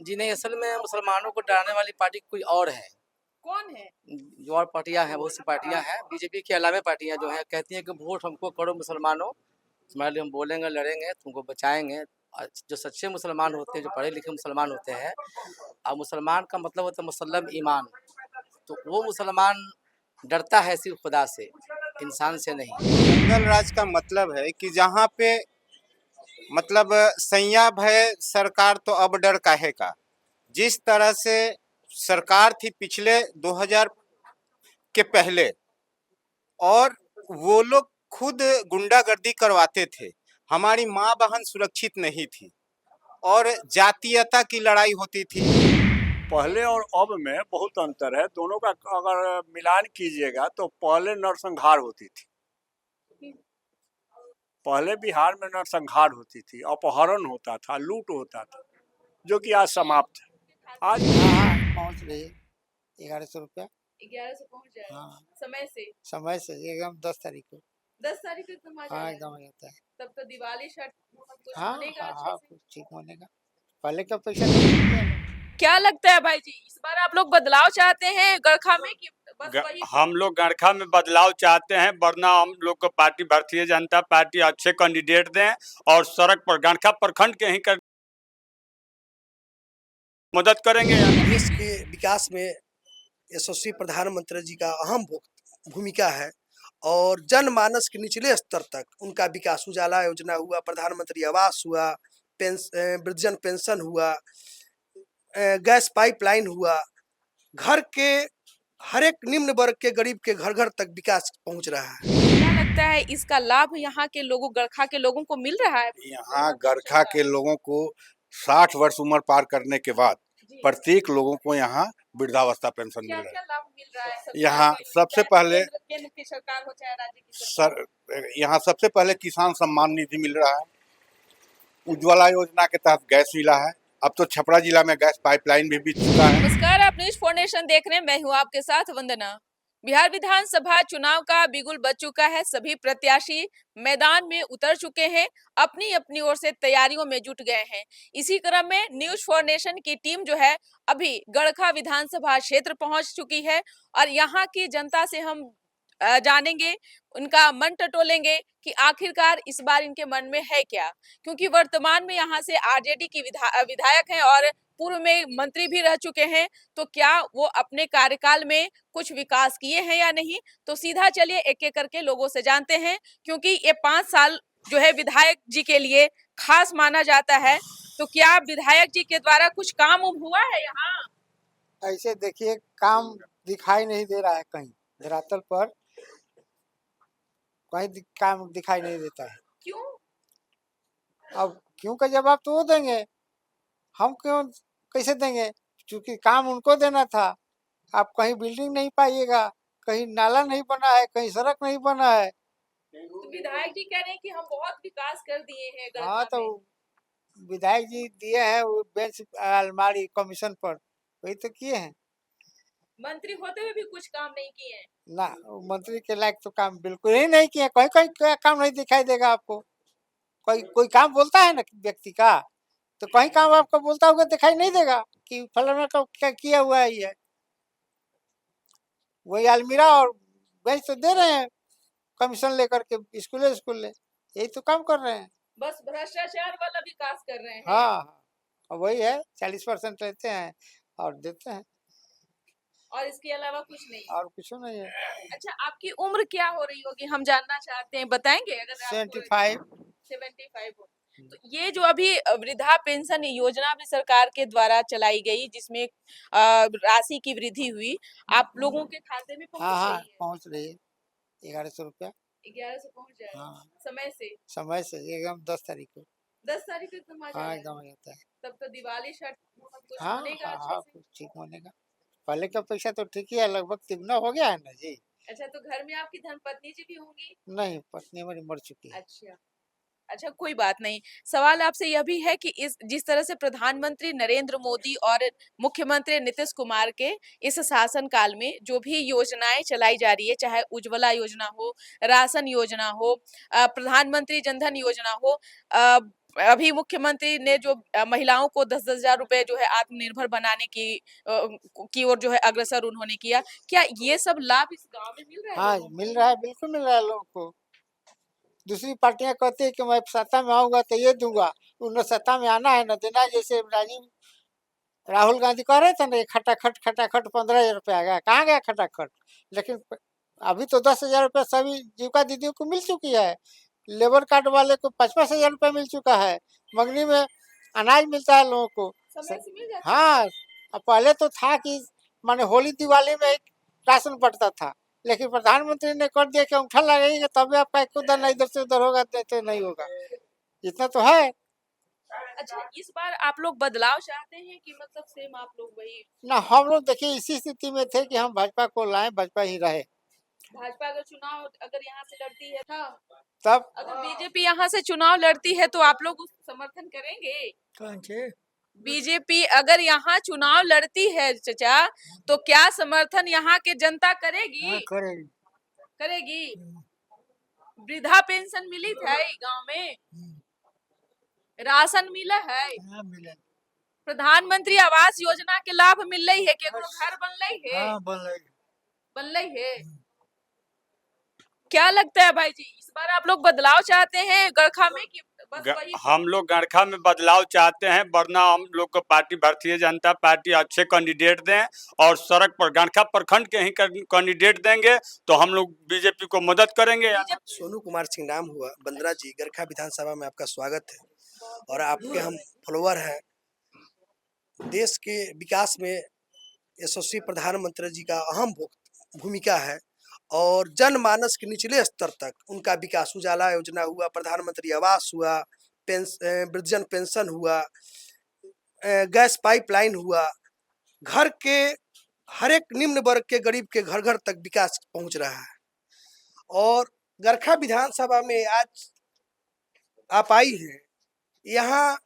जी नहीं, असल में मुसलमानों को डराने वाली पार्टी कोई और है। कौन है? जो और पार्टियां हैं, बहुत सी पार्टियां हैं, बीजेपी के अलावा पार्टियां जो हैं कहती हैं कि वोट हमको करो मुसलमानों, तुम्हारे लिए हम बोलेंगे, लड़ेंगे, तुमको बचाएंगे। और जो सच्चे मुसलमान होते हैं, जो पढ़े लिखे मुसलमान होते हैं, और मुसलमान का मतलब होता है मुसल्लम ईमान, तो वो मुसलमान डरता है सिर्फ खुदा से, इंसान से नहीं। जंगल राज का मतलब है कि जहाँ पे मतलब सैया भय सरकार तो अब डर काहे का। जिस तरह से सरकार थी पिछले 2000 के पहले, और वो लोग खुद गुंडागर्दी करवाते थे, हमारी माँ बहन सुरक्षित नहीं थी और जातीयता की लड़ाई होती थी। पहले और अब में बहुत अंतर है। दोनों का अगर मिलान कीजिएगा तो पहले नरसंहार होती थी, पहले बिहार में नरसंहार होती थी, अपहरण होता था, लूट होता था, जो कि आज समाप्त है। आज हाँ पहुँच रही है 1100 रुपया। 1100 पहुंच जाएगा। हाँ समय से एकदम 10 तारीख को। 10 तारीख को एकदम आ हाँ जाएगा। एकदम आ जाता है। तब तो दिवाली छठ कुछ हाँ मनेगा हाँ अच्छे हाँ से। कुछ ठीक होनेगा। पहले का पैसा तो ठीक है ना। क्या लगता है भाई जी, इस बार आप लोग बदलाव चाहते हैं गड़खा में कि बस वही? हम लोग गड़खा में बदलाव चाहते हैं, वरना हम लोग को पार्टी भारतीय जनता पार्टी अच्छे कैंडिडेट दें और सड़क पर गड़खा प्रखंड के ही कर मदद करेंगे। देश के विकास में यशस्वी प्रधानमंत्री जी का अहम भूमिका है और जनमानस के निचले स्तर तक उनका विकास, उजाला योजना हुआ, प्रधानमंत्री आवास हुआ, वृद्धजन पेंशन हुआ, गैस पाइपलाइन हुआ, घर के हर एक निम्न वर्ग के गरीब के घर घर तक विकास पहुंच रहा है। क्या लगता है इसका लाभ यहाँ के लोगों, गड़खा के लोगों को मिल रहा है? यहाँ गरखा के लोगों को 60 वर्ष उम्र पार करने के बाद प्रत्येक लोगों को यहाँ वृद्धावस्था पेंशन मिल क्या रहा क्या लाभ मिल रहा है? है। यहाँ सबसे पहले केंद्र की सरकार हो चाहे राज्य की सरकार। यहाँ सबसे पहले किसान सम्मान निधि मिल रहा है, उज्ज्वला योजना के तहत गैस मिला है, अब तो छपरा जिला में गैस पाइपलाइन भी बिछ चुका है। नमस्कार, आप न्यूज 4 नेशन देख रहे हैं, मैं हूँ आपके साथ वंदना। बिहार विधानसभा चुनाव का बिगुल बज चुका है, सभी प्रत्याशी मैदान में उतर चुके हैं, अपनी अपनी ओर से तैयारियों में जुट गए हैं। इसी क्रम में न्यूज 4 नेशन की टीम जो है अभी गड़खा विधानसभा क्षेत्र पहुंच चुकी है और यहाँ की जनता से हम जानेंगे, उनका मन टटोलेंगे कि आखिरकार इस बार इनके मन में है क्या, क्योंकि वर्तमान में यहाँ से आरजेडी की विधायक हैं और पूर्व में मंत्री भी रह चुके हैं। तो क्या वो अपने कार्यकाल में कुछ विकास किए हैं या नहीं, तो सीधा चलिए एक एक करके लोगों से जानते हैं, क्योंकि ये 5 साल जो है विधायक जी के लिए खास माना जाता है। तो क्या विधायक जी के द्वारा कुछ काम हुआ है यहाँ? ऐसे देखिए काम दिखाई नहीं दे रहा है, कहीं धरातल पर कहीं काम दिखाई नहीं देता है। क्यों? अब क्यों का जवाब तो वो देंगे, हम क्यों कैसे देंगे, क्योंकि काम उनको देना था। आप कहीं बिल्डिंग नहीं पाइएगा, कहीं नाला नहीं बना है, कहीं सड़क नहीं बना है। तो विधायक जी कह रहे हैं कि हम बहुत विकास कर दिए हैं गड़खा हाँ तो में। विधायक जी दिए हैं वो बेंच अलमारी कमीशन पर, वही तो किए हैं मंत्री होते हुए भी कुछ काम नहीं किए हैं। ना। मंत्री के लायक तो काम बिल्कुल ही नहीं किए, कहीं कहीं क्या काम नहीं दिखाई देगा आपको। कोई कोई काम बोलता है ना व्यक्ति का, तो कहीं काम आपको बोलता होगा दिखाई नहीं देगा कि फलाना का क्या किया हुआ है। ये वही अलमीरा और बेंच तो दे रहे हैं कमीशन लेकर के, स्कूले स्कूले यही तो काम कर रहे हैं। बस भ्रष्टाचार वाला विकास कर रहे हैं। हाँ और वही है, 40% लेते हैं और देते हैं, और इसके अलावा कुछ नहीं। और कुछ नहीं है। अच्छा, आपकी उम्र क्या हो रही होगी, हम जानना चाहते हैं, बताएंगे? अगर 75। 75 हो तो ये जो अभी वृद्धा पेंशन योजना भी सरकार के द्वारा चलाई गई, जिसमें राशि की वृद्धि हुई, आप लोगों के खाते में हाँ हाँ पहुंच रही है? पहुँच रही है 1100 रुपया। 1100 पहुंच जाएगा। हाँ समय से एकदम 10 तारीख को। 10 तारीख को एकदम आ हाँ जाएगा। एकदम आ जाता है। तब तो दिवाली छठ कुछ हाँ मनेगा हाँ अच्छे हाँ से। कुछ ठीक होनेगा। पहले का पैसा तो ठीक ही है, लगभग तिगुना हो गया है ना जी। अच्छा, तो घर में आपकी धर्मपत्नी जी भी होंगी? नहीं, पत्नी हमारी मर चुकी है। अच्छा अच्छा, कोई बात नहीं। सवाल आपसे यह भी है कि इस जिस तरह से प्रधानमंत्री नरेंद्र मोदी और मुख्यमंत्री नीतीश कुमार के इस शासन काल में जो भी योजनाएं चलाई जा रही है, चाहे उज्ज्वला योजना हो, राशन योजना हो, प्रधानमंत्री जनधन योजना हो, अभी मुख्यमंत्री ने जो महिलाओं को 10-10 हजार रुपए जो है आत्मनिर्भर बनाने की ओर जो है अग्रसर उन्होंने किया। क्या ये सब लाभ इस गांव में मिल रहा है हाँ लोगों को? मिल रहा है, बिल्कुल मिल रहा है लोगों को। दूसरी पार्टियां कहती है कि मैं सत्ता में आऊंगा तो ये दूंगा, उन्हें सत्ता में आना है न देना है। जैसे राहुल गांधी कह रहे थे ना, खटाखट खटाखट 15 हजार रुपया आ गया, कहाँ गया खटाखट। लेकिन अभी तो 10 हजार रुपया सभी जीविका दीदियों को मिल चुकी है। लेबर कार्ड वाले को 5-5 हजार रुपया मिल चुका है। मंगनी में अनाज मिलता है लोगों को। समय से मिल जाता है। हाँ, अब पहले तो था कि माने होली दिवाली में एक राशन बंटता था, लेकिन प्रधानमंत्री ने कर दिया कि अंगूठा लगाइएगा तभी आपका एक दाना इधर से उधर होगा, नहीं तो नहीं होगा। इतना तो है अच्छा, इस बार आप लोग बदलाव चाहते हैं कि मतलब सेम आप लोग वही? ना। हम लोग देखिए इसी स्थिति में थे कि हम भाजपा को लाएं, भाजपा ही रहे। भाजपा अगर चुनाव अगर यहाँ से लड़ती है था, तब अगर बीजेपी यहाँ से चुनाव लड़ती है तो आप लोग उसको समर्थन करेंगे? कौन से बीजेपी अगर यहाँ चुनाव लड़ती है चचा, तो क्या समर्थन यहाँ के जनता करेगी? करेंगे। करेगी। वृद्धा पेंशन मिली है गांव में? राशन मिला है? हाँ मिले। प्रधानमंत्री आवास योजना के लाभ मिल रही है? केकरो घर बन रही है? हाँ बन रही है। क्या लगता है भाई जी, इस बार आप लोग बदलाव चाहते हैं गरखा में कि बस वही? हम लोग गरखा में बदलाव चाहते हैं, वरना हम लोग को पार्टी भारतीय जनता पार्टी अच्छे कैंडिडेट दें और सड़क पर गरखा प्रखंड के ही कैंडिडेट देंगे तो हम लोग बीजेपी को मदद करेंगे। सोनू कुमार सिंह नाम हुआ। बंदरा जी, गरखा विधानसभा में आपका स्वागत है और आपके हम फॉलोअर हैं। देश के विकास में यशस्वी प्रधानमंत्री जी का अहम भूमिका है और जनमानस के निचले स्तर तक उनका विकास, उजाला योजना हुआ, प्रधानमंत्री आवास हुआ, वृद्धजन पेंशन हुआ, गैस पाइपलाइन हुआ, घर के हर एक निम्न वर्ग के गरीब के घर घर तक विकास पहुंच रहा है। और गरखा विधानसभा में आज आप आई हैं, यहाँ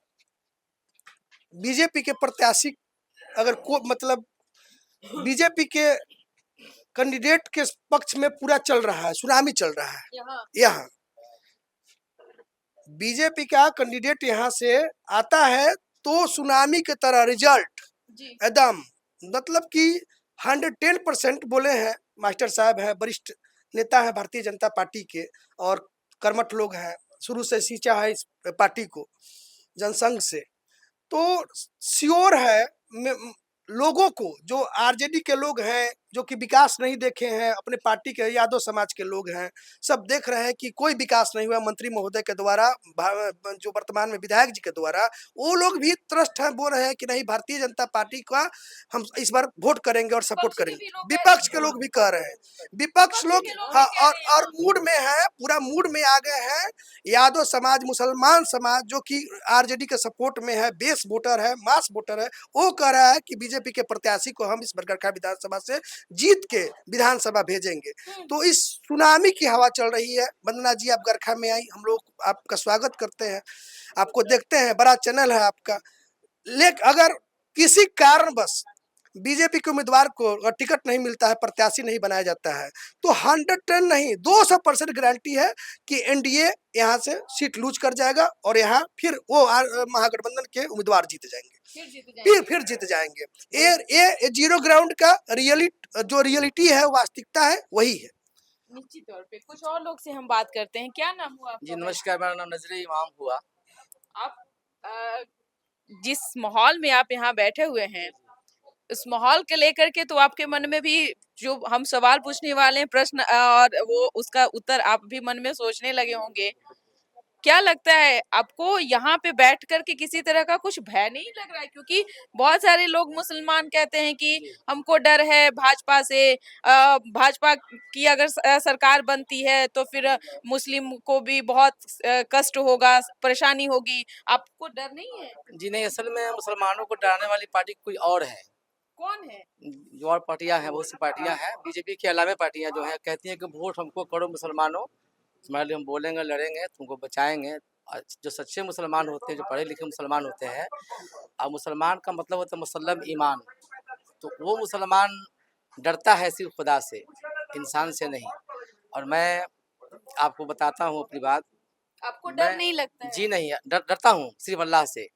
बीजेपी के प्रत्याशी अगर को मतलब बीजेपी के कैंडिडेट के पक्ष में पूरा चल रहा है, सुनामी चल रहा है। यहाँ बीजेपी का कैंडिडेट यहाँ से आता है तो सुनामी की तरह रिजल्ट एकदम, मतलब कि 110% बोले हैं। मास्टर साहब हैं, वरिष्ठ नेता हैं भारतीय जनता पार्टी के और कर्मठ लोग हैं, शुरू से सींचा है इस पार्टी को जनसंघ से। तो श्योर है लोगों को, जो आरजेडी के लोग हैं, जो कि विकास नहीं देखे हैं, अपने पार्टी के यादव समाज के लोग हैं, सब देख रहे हैं कि कोई विकास नहीं हुआ मंत्री महोदय के द्वारा, जो वर्तमान में विधायक जी के द्वारा। वो लोग भी त्रस्त हैं, बोल रहे हैं कि नहीं भारतीय जनता पार्टी का हम इस बार वोट करेंगे और सपोर्ट करेंगे। विपक्ष के लोग भी कह रहे हैं, विपक्ष लोग हाँ, और मूड में है, पूरा मूड में आ गए हैं। यादव समाज, मुसलमान समाज जो कि आरजेडी के सपोर्ट में है, बेस वोटर है, मास वोटर है, वो कह रहा है कि बीजेपी के प्रत्याशी को हम इस गरखा विधानसभा से जीत के विधानसभा भेजेंगे। तो इस सुनामी की हवा चल रही है। वंदना जी, आप गरखा में आई, हम लोग आपका स्वागत करते हैं, आपको देखते हैं, बड़ा चैनल है आपका। लेकिन अगर किसी कारणवश बीजेपी के उम्मीदवार को अगर टिकट नहीं मिलता है, प्रत्याशी नहीं बनाया जाता है, तो 110 नहीं 200% गारंटी है कि एनडीए यहाँ से सीट लूज कर जाएगा और यहाँ फिर वो महागठबंधन के उम्मीदवार जीत जाएंगे, फिर जीत जाएंगे। ये जीरो ग्राउंड का रियलिटी है, वास्तविकता है, वही है। निश्चित तौर पे कुछ और लोग से हम बात करते हैं। क्या नाम हुआ आपका? जी नमस्कार, मेरा नाम नजरे इमाम हुआ। आप जिस माहौल में आप यहाँ बैठे हुए हैं, उस माहौल के लेकर के तो आपके मन में भी जो हम सवाल पूछने वाले हैं, प्रश्न और वो उसका उत्तर आप भी मन में सोचने लगे होंगे। क्या लगता है आपको यहाँ पे बैठ कर के किसी तरह का कुछ भय नहीं लग रहा है? क्योंकि बहुत सारे लोग मुसलमान कहते हैं कि हमको डर है भाजपा से, भाजपा की अगर सरकार बनती है तो फिर मुस्लिम को भी बहुत कष्ट होगा, परेशानी होगी। आपको डर नहीं है? जी नहीं, असल में मुसलमानों को डराने वाली पार्टी कोई और है। कौन है? जो और पार्टियां हैं, बहुत सी पार्टियां हैं, बीजेपी के अलावा पार्टियां जो हैं कहती हैं कि वोट हमको करो मुसलमानों, तुम्हारे लिए हम बोलेंगे, लड़ेंगे, तुमको बचाएंगे। और जो सच्चे मुसलमान होते हैं, जो पढ़े लिखे मुसलमान होते हैं, और मुसलमान का मतलब होता है मुसल्लम ईमान, तो वो मुसलमान डरता है सिर्फ खुदा से, इंसान से नहीं। और मैं आपको बताता हूँ अपनी बात आपको डर मैं नहीं लगता है? जी नहीं, डरता हूँ सिर्फ अल्लाह से।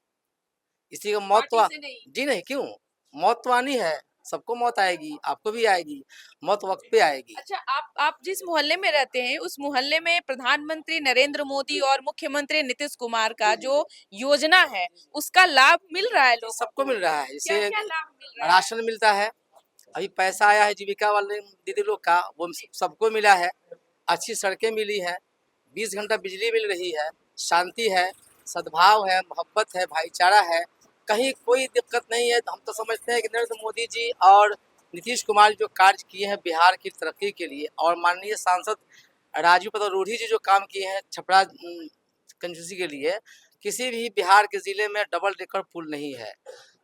इसी का मौत तो पार्टी से नहीं? जी नहीं, क्यों? मौत तो आनी है, सबको मौत आएगी, आपको भी आएगी, मौत वक्त पे आएगी। अच्छा, आप जिस मोहल्ले में रहते हैं, उस मोहल्ले में प्रधानमंत्री नरेंद्र मोदी और मुख्यमंत्री नीतीश कुमार का जो योजना है, उसका लाभ मिल रहा है लोगों सबको को? मिल रहा है, जैसे क्या-क्या लाभ मिल रहा है? राशन मिलता है, अभी पैसा आया है जीविका वाले दीदी लोग का, वो सबको मिला है, अच्छी सड़कें मिली हैं, 20 घंटा बिजली मिल रही है, शांति है, सद्भाव है, मोहब्बत है, भाईचारा है, कहीं कोई दिक्कत नहीं है। हम तो समझते हैं कि नरेंद्र मोदी जी और नीतीश कुमार जो कार्य किए हैं बिहार की तरक्की के लिए, और माननीय सांसद राजू प्रताप रूढ़ी जी जो काम किए हैं छपरा कंजूसी के लिए, किसी भी बिहार के ज़िले में डबल डेकर पुल नहीं है,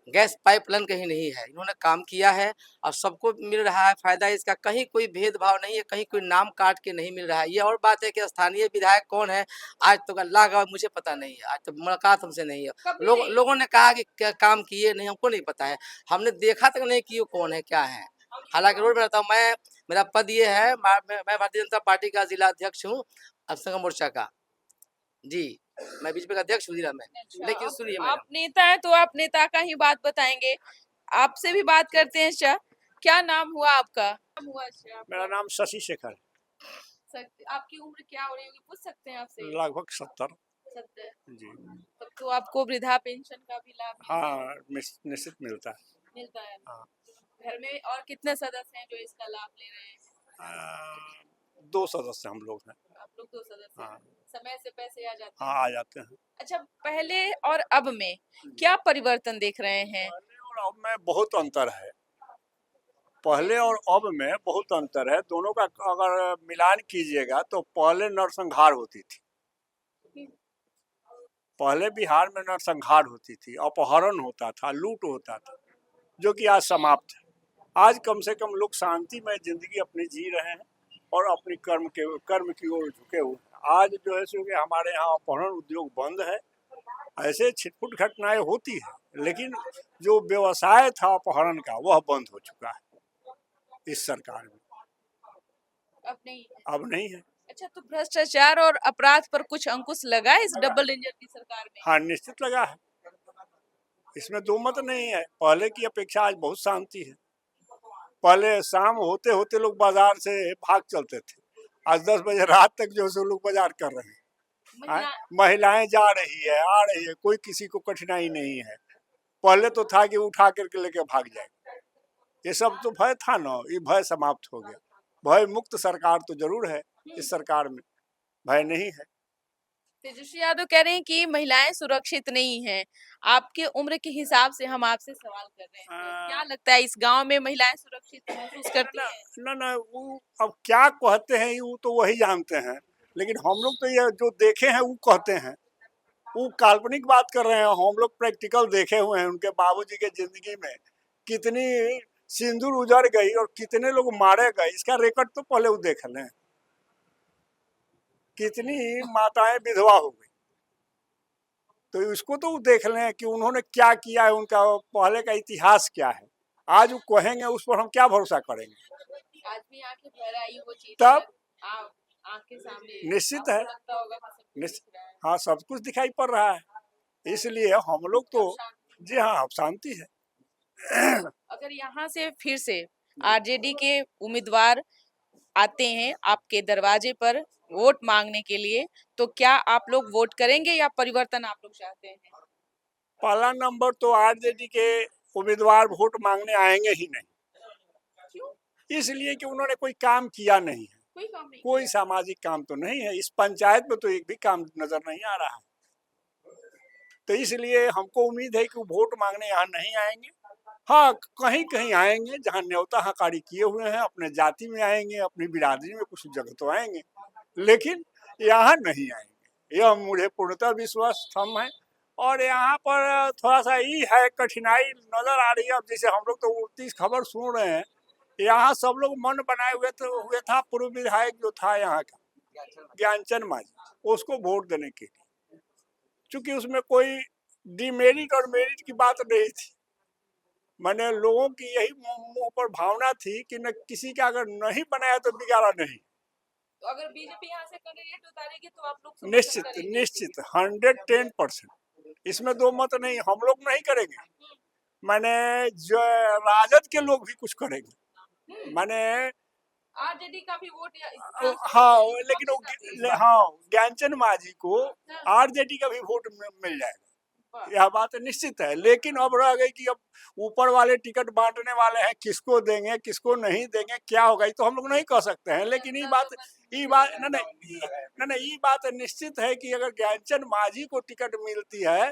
गैस पाइपलाइन कहीं नहीं है। इन्होंने काम किया है और सबको मिल रहा है फ़ायदा इसका, कहीं कोई भेदभाव नहीं है, कहीं कोई नाम काट के नहीं मिल रहा है। ये और बात है कि स्थानीय विधायक कौन है, आज तक अल्लाह का मुझे पता नहीं है, आज तक मुलाकात हमसे नहीं है। कभी लोग नहीं? लोगों ने कहा कि क्या काम किए नहीं, हमको नहीं पता है, हमने देखा तक नहीं कि वो कौन है, क्या है। हालाँकि रोड में रहता हूँ मैं, मेरा पद ये है, मैं भारतीय जनता पार्टी का ज़िला अध्यक्ष हूँ, अल्पसंख्यक मोर्चा का। जी, मैं बीजेपी का अध्यक्ष हूँ ज़िला में। अच्छा, लेकिन सुनिए आप मैडम, नेता हैं तो आप नेता का ही बात बताएंगे। आपसे भी बात करते हैं। अच्छा, क्या नाम हुआ आपका? नाम हुआ अच्छा मेरा आपका? नाम शशि शेखर है, आपकी उम्र क्या हो रही होगी, पूछ सकते हैं आपसे? लगभग 70। 70। जी तब तो आपको वृद्धा पेंशन का भी लाभ हाँ, निश्चित मिलता है। मिलता है। हाँ, घर में और कितने सदस्य हैं जो इसका लाभ ले रहे हैं? 2 सदस्य हम लोग हैं। आप लोग 2 सदस्य हैं। हाँ, समय से पैसे आ जाते हाँ हैं? आ जाते हैं। अच्छा, पहले और अब में क्या परिवर्तन देख रहे हैं? पहले और अब में बहुत अंतर है। पहले और अब में बहुत अंतर है। दोनों का अगर मिलान कीजिएगा तो पहले नरसंहार होती थी। पहले बिहार में नरसंहार होती थी, अपहरण होता था, लूट होता था, जो कि आज समाप्त है। आज कम से कम लोग शांतिमय जिंदगी अपनी जी रहे हैं और अपनी कर्म की ओर झुके हुए हैं। आज जो है सो कि हमारे यहाँ अपहरण उद्योग बंद है। ऐसे छिटपुट घटनाएं होती है, लेकिन जो व्यवसाय था अपहरण का वह बंद हो चुका है इस सरकार में। अब नहीं है। अब नहीं है। अच्छा, तो भ्रष्टाचार और अपराध पर कुछ अंकुश लगा है इस डबल इंजन की सरकार में? हाँ, निश्चित लगा है, इसमें दो मत नहीं है। पहले की अपेक्षा आज बहुत शांति है। पहले शाम होते होते लोग बाजार से भाग चलते थे, आज 10 बजे रात तक जो है लोग बाजार कर रहे हैं। महिला महिलाएं जा रही है, आ रही है, कोई किसी को कठिनाई नहीं है। पहले तो था कि उठा करके लेके भाग जाए, ये सब तो भय था ना, ये भय समाप्त हो गया। भय मुक्त सरकार तो जरूर है इस सरकार में, भय नहीं है। तेजस्वी यादव कह रहे हैं कि महिलाएं सुरक्षित नहीं हैं। आपके उम्र के हिसाब से हम आपसे सवाल कर रहे हैं, क्या लगता है इस गांव में महिलाएं सुरक्षित महसूस करती ना हैं? ना ना, वो अब क्या कहते हैं वो तो वही जानते हैं, लेकिन हम लोग तो ये जो देखे हैं वो कहते हैं। वो काल्पनिक बात कर रहे हैं, हम लोग प्रैक्टिकल देखे हुए हैं। उनके बाबूजी के जिंदगी में कितनी सिंदूर उजड़ गई और कितने लोग मारे गए, इसका रिकॉर्ड तो पहले वो देख लें। कितनी माताएं विधवा हो गई, तो इसको तो वो देख लें कि उन्होंने क्या किया है, उनका पहले का इतिहास क्या है। आज वो कहेंगे, उस पर हम क्या भरोसा करेंगे। आदमी आंखें भर आई वो चीज तब आंखें सामने निश्चित आपको है, लगता होगा कि सब कुछ निश्चित, दिख रहा है। हाँ सब कुछ दिखाई पड़ रहा है। इसलिए हम लोग तो जी हाँ, अब शांति है। अगर यहाँ से फिर से आरजेडी के उम्मीदवार आते हैं आपके दरवाजे पर वोट मांगने के लिए, तो क्या आप लोग वोट करेंगे या परिवर्तन आप लोग चाहते हैं? पहला नंबर तो आरजेडी के उम्मीदवार वोट मांगने आएंगे ही नहीं, क्यों? इसलिए कि उन्होंने कोई काम किया नहीं है। कोई काम नहीं कोई किया? सामाजिक काम तो नहीं है, इस पंचायत में तो एक भी काम नजर नहीं आ रहा है। तो इसलिए हमको उम्मीद है कि वो वोट मांगने यहाँ नहीं आएंगे। हाँ, कहीं कहीं आएंगे जहाँ न्योता हकारी किए हुए हैं, अपने जाति में आएंगे, अपनी बिरादरी में कुछ जगह तो आएंगे, लेकिन यहाँ नहीं आएंगे, यह मुझे पूर्णतः विश्वास थम है। और यहाँ पर थोड़ा सा ये है, कठिनाई नजर आ रही है। अब जैसे हम लोग तो उड़ती खबर सुन रहे हैं, यहाँ सब लोग मन बनाए हुए था पूर्व विधायक जो था यहाँ का ज्ञानचंद मांझी, उसको वोट देने के लिए, चूंकि उसमें कोई डिमेरिट और मेरिट की बात नहीं थी। मैंने लोगों की यही मुंह पर भावना थी कि न किसी का अगर नहीं बनाया तो बिगाड़ा नहीं, तो अगर बीजेपी यहाँ से कैंडिडेट उतारेगी तो आप लोग समर्थन निश्चित करेंगे? निश्चित 110%, इसमें दो मत नहीं, हम लोग नहीं करेंगे। मैंने जो राजद के लोग भी कुछ करेंगे, मैंने आरजेडी का भी वोट हाँ, लेकिन हाँ, ज्ञानचंद मांझी को आरजेडी का भी वोट मिल जाएगा, यह बात निश्चित है। लेकिन अब रह गई कि अब ऊपर वाले टिकट बांटने वाले हैं, किसको देंगे किसको नहीं देंगे, क्या होगा ये तो हम लोग नहीं कह सकते हैं। लेकिन ये बात नहीं, ये बात निश्चित है कि अगर ज्ञानचंद मांझी को टिकट मिलती है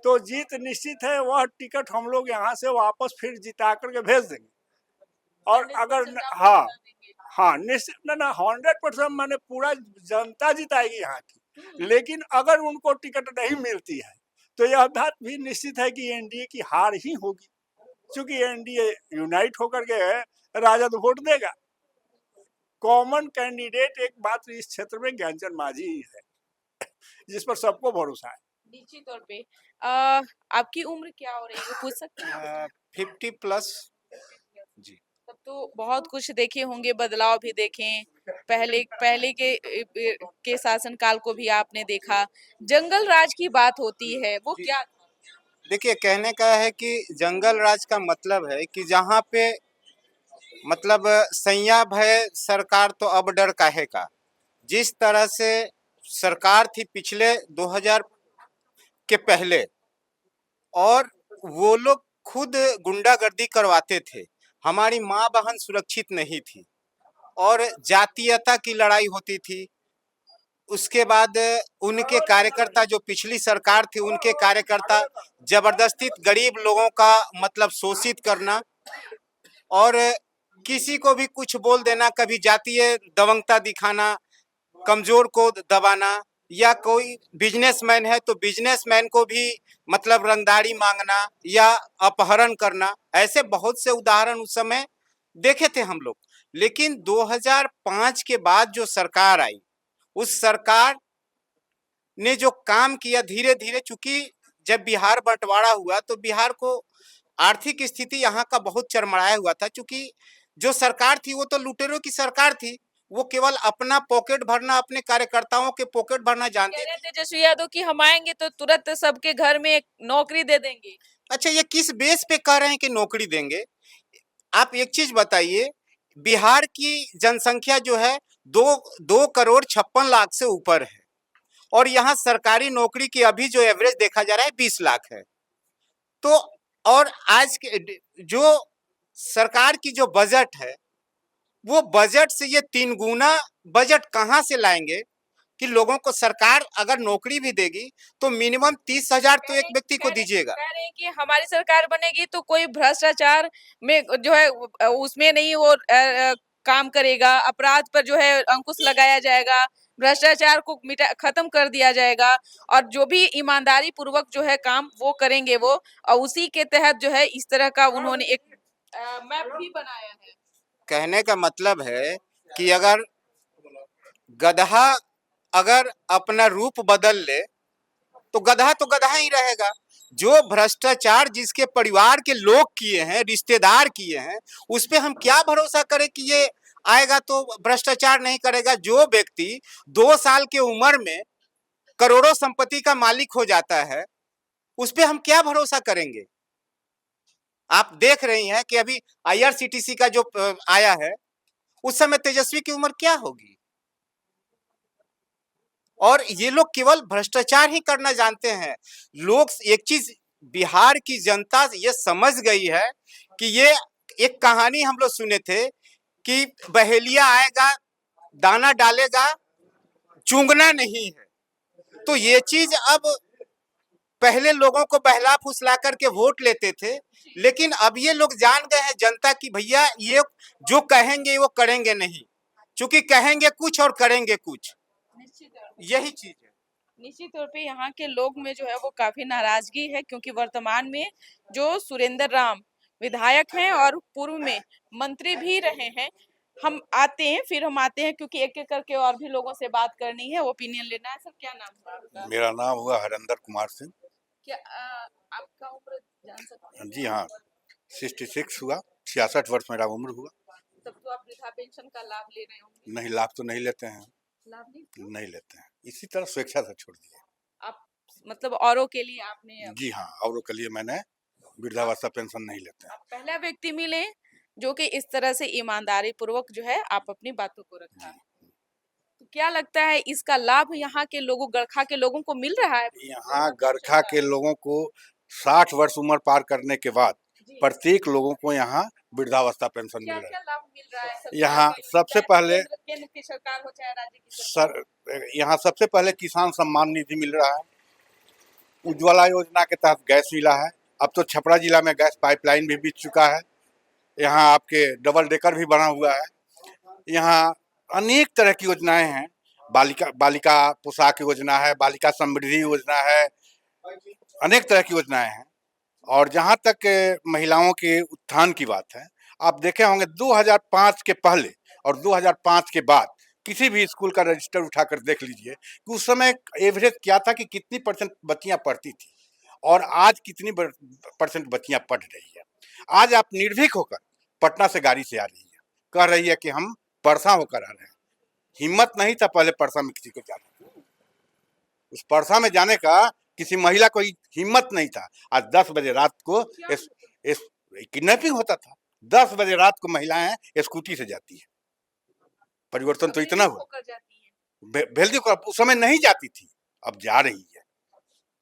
तो जीत निश्चित है। वह टिकट हम लोग यहाँ से वापस फिर जिता करके भेज देंगे। और अगर हाँ निश्चित ना 100% मैंने पूरा जनता जिताएगी यहाँ की। लेकिन अगर उनको टिकट नहीं मिलती है तो यह बात भी निश्चित है कि एनडीए की हार ही होगी, क्योंकि एनडीए यूनाइट होकर के राजद वोट देगा। कॉमन कैंडिडेट एक मात्र इस क्षेत्र में ज्ञानचंद मांझी ही है, जिस पर सबको भरोसा है। निश्चित तौर पे आपकी उम्र क्या हो रही है, पूछ सकते हैं? 50+ जी। तब तो बहुत कुछ देखे होंगे, बदलाव भी देखे। पहले के शासनकाल को भी आपने देखा। जंगल राज की बात होती है, वो क्या था? देखिए, कहने का है कि जंगल राज का मतलब है कि जहाँ पे मतलब सैया भय सरकार तो अब डर काहे का। जिस तरह से सरकार थी पिछले 2000 के पहले, और वो लोग खुद गुंडागर्दी करवाते थे, हमारी माँ बहन सुरक्षित नहीं थी और जातीयता की लड़ाई होती थी। उसके बाद उनके कार्यकर्ता, जो पिछली सरकार थी, उनके कार्यकर्ता जबरदस्ती गरीब लोगों का मतलब शोषित करना और किसी को भी कुछ बोल देना, कभी जातीय दबंगता दिखाना, कमजोर को दबाना, या कोई बिजनेसमैन है तो बिजनेसमैन को भी मतलब रंगदारी मांगना या अपहरण करना। ऐसे बहुत से उदाहरण उस समय देखे थे हम लोग। लेकिन 2005 के बाद जो सरकार आई, उस सरकार ने जो काम किया, धीरे धीरे, चूंकि जब बिहार बंटवारा हुआ तो बिहार को आर्थिक स्थिति यहाँ का बहुत चरमराया हुआ था। चूंकि जो सरकार थी वो तो लुटेरों की सरकार थी, वो केवल अपना पॉकेट भरना, अपने कार्यकर्ताओं के पॉकेट भरना जानते कह रहे थे। तेजस्वी यादव कि हम आएंगे तो तुरंत सबके घर में एक नौकरी दे देंगे। अच्छा, ये किस बेस पे कह रहे हैं कि नौकरी देंगे? आप एक चीज बताइए, बिहार की जनसंख्या जो है 2 करोड़ 56 लाख से ऊपर है, और यहाँ सरकारी नौकरी की अभी जो एवरेज देखा जा रहा है 20 लाख है। तो और आज के जो सरकार की जो बजट है, वो बजट से ये 3 गुना बजट कहाँ से लाएंगे कि लोगों को सरकार अगर नौकरी भी देगी तो मिनिमम 30,000 तो एक व्यक्ति को दीजिएगा। कह रहे हैं कि हमारी सरकार बनेगी तो कोई भ्रष्टाचार में जो है उसमें नहीं वो काम करेगा, अपराध पर जो है अंकुश लगाया जाएगा, भ्रष्टाचार को खत्म कर दिया जाएगा, और जो भी ईमानदारी पूर्वक जो है काम वो करेंगे वो, और उसी के तहत जो है इस तरह का उन्होंने एक मैप भी बनाया है। कहने का मतलब है कि अगर गधा अगर अपना रूप बदल ले तो गधा ही रहेगा। जो भ्रष्टाचार जिसके परिवार के लोग किए हैं, रिश्तेदार किए हैं, उस पे हम क्या भरोसा करें कि ये आएगा तो भ्रष्टाचार नहीं करेगा। जो व्यक्ति 2 साल की उम्र में करोड़ों संपत्ति का मालिक हो जाता है, उस पे हम क्या भरोसा करेंगे? आप देख रही हैं कि अभी IRCTC का जो आया है, उस समय तेजस्वी की उम्र क्या होगी? और ये लोग केवल भ्रष्टाचार ही करना जानते हैं। लोग एक चीज, बिहार की जनता ये समझ गई है कि ये एक कहानी हम लोग सुने थे कि बहेलिया आएगा, दाना डालेगा, चूंगना नहीं है। तो ये चीज अब, पहले लोगों को बहला फुसला करके वोट लेते थे, लेकिन अब ये लोग जान गए हैं जनता की भैया ये जो कहेंगे वो करेंगे नहीं, क्योंकि कहेंगे कुछ और करेंगे कुछ, यही चीज है। निश्चित तौर पे यहाँ के लोग में जो है वो काफी नाराजगी है, क्योंकि वर्तमान में जो सुरेंद्र राम विधायक हैं और पूर्व में मंत्री भी रहे हैं। हम आते हैं, फिर हम आते हैं, क्योंकि एक एक करके और भी लोगों से बात करनी है, ओपिनियन लेना है। सर, क्या नाम है आपका? मेरा नाम हुआ हरेंद्र कुमार सिंह। क्या आपका उम्र जान सकते हैं? जी हाँ, 66 हुआ, 66 वर्ष मेरा उम्र हुआ। तब तो आप वृद्धा पेंशन का लाभ ले रहे होंगे? नहीं, लाभ तो नहीं लेते हैं, लाभ नहीं? नहीं लेते हैं। इसी तरह स्वेच्छा से छोड़ दिए। आप मतलब औरों के लिए आपने जी हाँ, औरों के लिए मैंने वृद्धावस्था पेंशन नहीं लेते हैं। आप पहला व्यक्ति मिले जो कि इस तरह से ईमानदारी पूर्वक जो है आप अपनी बातों को रखा। तो क्या लगता है इसका लाभ यहाँ के लोगों, गड़खा के लोगों को मिल रहा है? यहाँ गरखा के लोगों को 60 वर्ष उम्र पार करने के बाद जी। प्रत्येक लोगों को यहाँ वृद्धावस्था पेंशन मिल क्या रहा क्या है। लाभ मिल रहा है सरकार यहाँ के लिए? सबसे चाहे पहले केंद्र की सरकार हो चाहे राज्य की सरकार। यहाँ सबसे पहले किसान सम्मान निधि मिल रहा है। उज्ज्वला योजना के तहत गैस मिला है। अब तो छपरा जिला में गैस पाइपलाइन भी बिछ चुका है। यहाँ आपके डबल डेकर भी बना हुआ है। यहाँ अनेक तरह की योजनाएं हैं। बालिका पोशाक योजना है, बालिका समृद्धि योजना है, अनेक तरह की योजनाएं हैं। और जहाँ तक महिलाओं के उत्थान की बात है, आप देखे होंगे 2005 के पहले और 2005 के बाद किसी भी स्कूल का रजिस्टर उठाकर देख लीजिए कि उस समय एवरेज क्या था कि कितनी परसेंट बच्चियां पढ़ती थी और आज कितनी परसेंट बच्चियां पढ़ रही है। आज आप निर्भीक होकर पटना से गाड़ी से आ रही है, कह रही है कि हम परसा होकर आ रहे हैं। हिम्मत नहीं था पहले परसा में किसी को जाना, उस परसा में जाने का किसी महिला को हिम्मत नहीं था। आज 10 बजे रात को किडनैपिंग होता था। 10 बजे रात को महिलाएं स्कूटी से जाती है। परिवर्तन तो इतना हुआ। भेल्दी को उस समय नहीं जाती थी, अब जा रही है।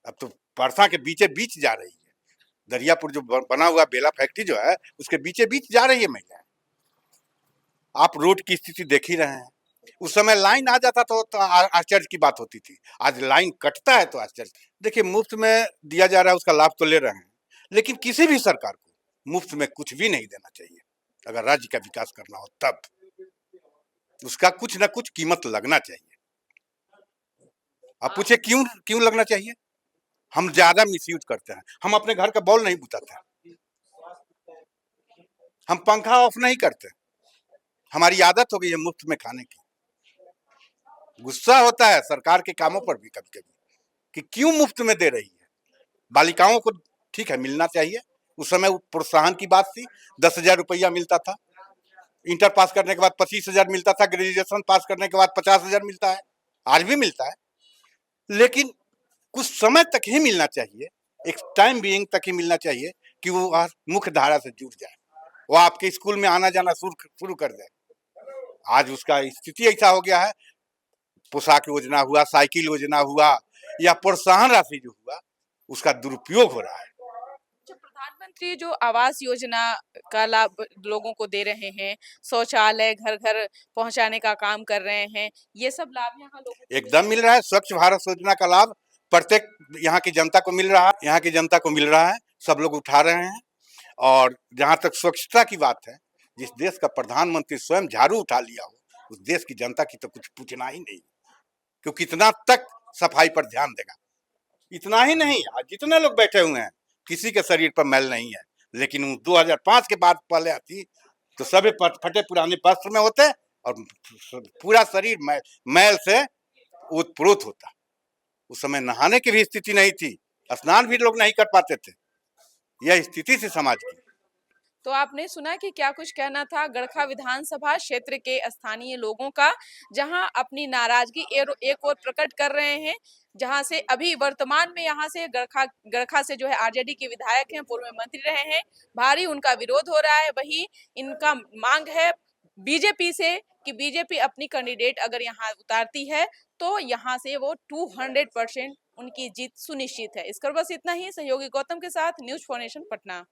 अब तो परसा के बीचे बीच जा रही है। दरियापुर जो बना हुआ बेला फैक्ट्री जो है उसके बीचे बीच जा रही है महिलाएं। आप रोड की स्थिति देख ही रहे हैं। उस समय लाइन आ जाता तो आश्चर्य की बात होती थी। आज लाइन कटता है तो आश्चर्य। देखिए, मुफ्त में दिया जा रहा है, उसका लाभ तो ले रहे हैं, लेकिन किसी भी सरकार को मुफ्त में कुछ भी नहीं देना चाहिए। अगर राज्य का विकास करना हो तब उसका कुछ ना कुछ कीमत लगना चाहिए। आप पूछे क्यों लगना चाहिए? हम ज्यादा मिसयूज करते हैं। हम अपने घर का बॉल नहीं बुझाते हैं, हम पंखा ऑफ नहीं करते। हमारी आदत हो गई है मुफ्त में खाने की। गुस्सा होता है सरकार के कामों पर भी कभी कभी कि क्यों मुफ्त में दे रही है। बालिकाओं को ठीक है मिलना चाहिए। उस समय प्रोत्साहन की बात थी। 10,000 रुपया मिलता था। इंटर पास करने के बाद 25,000 मिलता था। ग्रेजुएशन पास करने के बाद 50,000 मिलता है। आज भी मिलता है, लेकिन कुछ समय तक ही मिलना चाहिए। एक टाइम बीइंग तक ही मिलना चाहिए कि वो मुख्य धारा से जुड़ जाए, वो आपके स्कूल में आना जाना शुरू कर दे। आज उसका स्थिति ऐसा हो गया है, पोशाक योजना हुआ, साइकिल योजना हुआ या प्रोत्साहन राशि जो हुआ, उसका दुरुपयोग हो रहा है। प्रधानमंत्री जो आवास योजना का लाभ लोगों को दे रहे हैं, शौचालय घर घर पहुंचाने का काम कर रहे हैं, ये सब लाभ यहाँ लोगों को एकदम मिल रहा है। स्वच्छ भारत योजना का लाभ प्रत्येक यहाँ की जनता को मिल रहा है। यहाँ की जनता को मिल रहा है, सब लोग उठा रहे हैं। और जहाँ तक स्वच्छता की बात है, जिस देश का प्रधानमंत्री स्वयं झाड़ू उठा लिया हो, उस देश की जनता की तो कुछ पूछना ही नहीं, क्योंकि कितना तक सफाई पर ध्यान देगा। इतना ही नहीं, आज जितने लोग बैठे हुए हैं किसी के शरीर पर मैल नहीं है, लेकिन 2005 के बाद पहले आती तो सभी फटे पुराने वस्त्र में होते और पूरा शरीर मैल से उत्प्रोत होता। उस समय नहाने की भी स्थिति नहीं थी, स्नान भी लोग नहीं कर पाते थे। यह स्थिति थी समाज की। तो आपने सुना कि क्या कुछ कहना था गड़खा विधानसभा क्षेत्र के स्थानीय लोगों का, जहां अपनी नाराजगी एक और प्रकट कर रहे हैं, जहां से अभी वर्तमान में यहां से गड़खा से जो है आरजेडी के विधायक हैं, पूर्व मंत्री रहे हैं, भारी उनका विरोध हो रहा है। वही इनका मांग है बीजेपी से कि बीजेपी अपनी कैंडिडेट अगर यहाँ उतारती है तो यहाँ से वो 200% उनकी जीत सुनिश्चित है। इस पर बस इतना ही। सहयोगी गौतम के साथ न्यूज़ फॉर नेशन पटना।